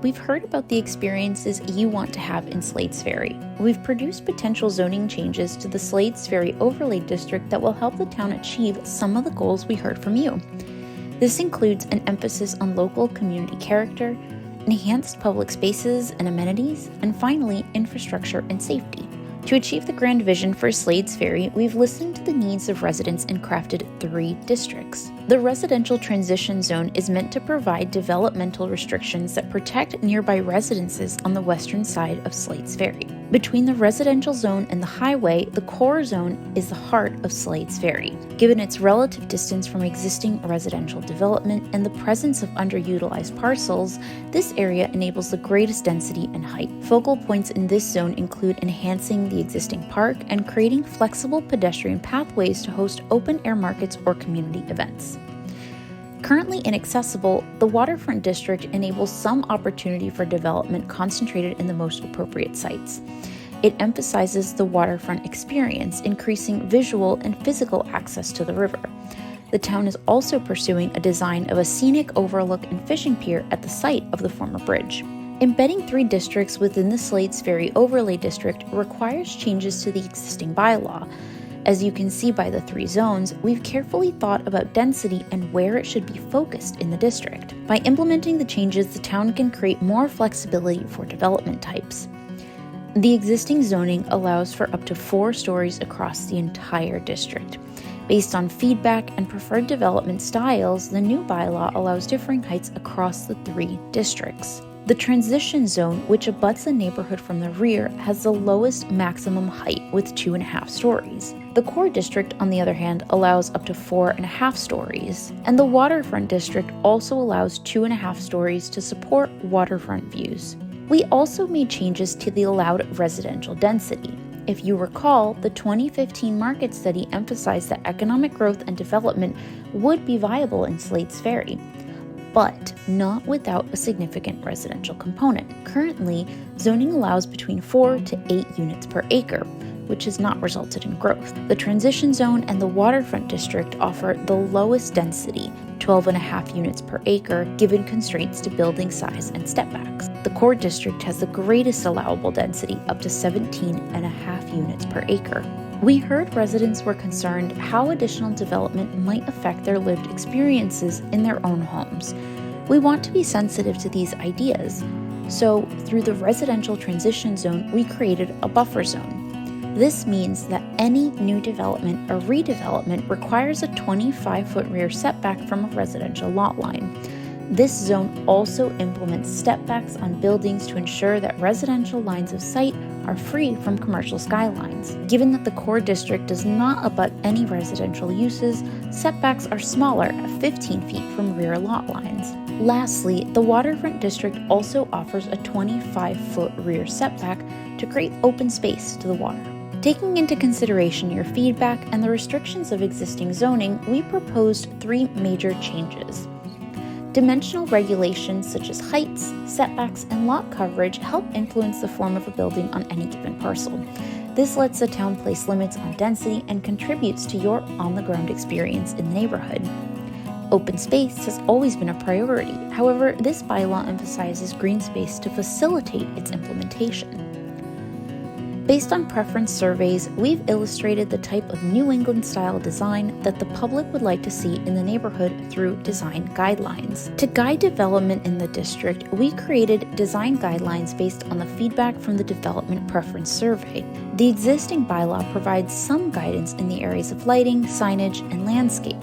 we've heard about the experiences you want to have in Slade's Ferry. We've produced potential zoning changes to the Slade's Ferry overlay district that will help the town achieve some of the goals we heard from you. This includes an emphasis on local community character, enhanced public spaces and amenities, and finally, infrastructure and safety. To achieve the grand vision for Slade's Ferry, we've listened to the needs of residents and crafted 3 districts. The residential transition zone is meant to provide developmental restrictions that protect nearby residences on the western side of Slade's Ferry. Between the residential zone and the highway, the core zone is the heart of Slade's Ferry. Given its relative distance from existing residential development and the presence of underutilized parcels, this area enables the greatest density and height. Focal points in this zone include enhancing the existing park and creating flexible pedestrian pathways to host open-air markets or community events. Currently inaccessible, the waterfront district enables some opportunity for development concentrated in the most appropriate sites. It emphasizes the waterfront experience, increasing visual and physical access to the river. The town is also pursuing a design of a scenic overlook and fishing pier at the site of the former bridge. Embedding 3 districts within the Slade's Ferry overlay district requires changes to the existing bylaw. As you can see by the 3 zones, we've carefully thought about density and where it should be focused in the district. By implementing the changes, the town can create more flexibility for development types. The existing zoning allows for up to 4 stories across the entire district. Based on feedback and preferred development styles, the new bylaw allows differing heights across the 3 districts. The transition zone, which abuts the neighborhood from the rear, has the lowest maximum height with 2.5 stories. The core district, on the other hand, allows up to 4.5 stories. And the waterfront district also allows 2.5 stories to support waterfront views. We also made changes to the allowed residential density. If you recall, the 2015 market study emphasized that economic growth and development would be viable in Slade's Ferry, but not without a significant residential component. Currently, zoning allows between 4 to 8 units per acre, which has not resulted in growth. The transition zone and the waterfront district offer the lowest density, 12.5 units per acre, given constraints to building size and stepbacks. The core district has the greatest allowable density, up to 17.5 units per acre. We heard residents were concerned how additional development might affect their lived experiences in their own homes. We want to be sensitive to these ideas, so through the residential transition zone, we created a buffer zone. This means that any new development or redevelopment requires a 25-foot rear setback from a residential lot line. This zone also implements stepbacks on buildings to ensure that residential lines of sight are free from commercial skylines. Given that the core district does not abut any residential uses, setbacks are smaller at 15 feet from rear lot lines. Lastly, the waterfront district also offers a 25-foot rear setback to create open space to the water. Taking into consideration your feedback and the restrictions of existing zoning, we proposed 3 major changes. Dimensional regulations such as heights, setbacks, and lot coverage help influence the form of a building on any given parcel. This lets the town place limits on density and contributes to your on-the-ground experience in the neighborhood. Open space has always been a priority. However, this bylaw emphasizes green space to facilitate its implementation. Based on preference surveys, we've illustrated the type of New England-style design that the public would like to see in the neighborhood through design guidelines. To guide development in the district, we created design guidelines based on the feedback from the Development Preference Survey. The existing bylaw provides some guidance in the areas of lighting, signage, and landscape.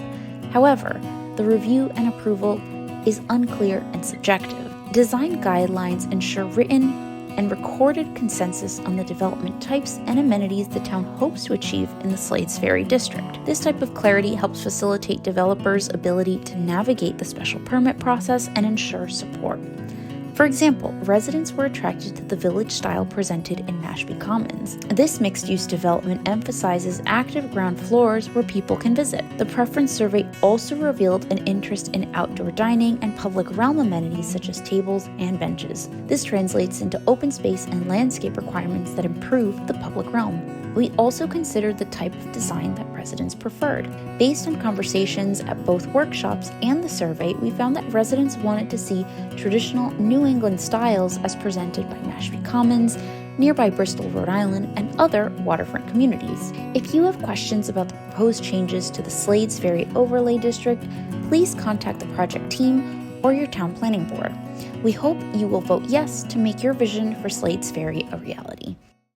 However, the review and approval is unclear and subjective. Design guidelines ensure written and recorded consensus on the development types and amenities the town hopes to achieve in the Slade's Ferry district. This type of clarity helps facilitate developers' ability to navigate the special permit process and ensure support. For example, residents were attracted to the village style presented in Mashpee Commons. This mixed-use development emphasizes active ground floors where people can visit. The preference survey also revealed an interest in outdoor dining and public realm amenities such as tables and benches. This translates into open space and landscape requirements that improve the public realm. We also considered the type of design that residents preferred. Based on conversations at both workshops and the survey, we found that residents wanted to see traditional New England styles as presented by Mashpee Commons, nearby Bristol, Rhode Island, and other waterfront communities. If you have questions about the proposed changes to the Slade's Ferry Overlay District, please contact the project team or your town planning board. We hope you will vote yes to make your vision for Slade's Ferry a reality.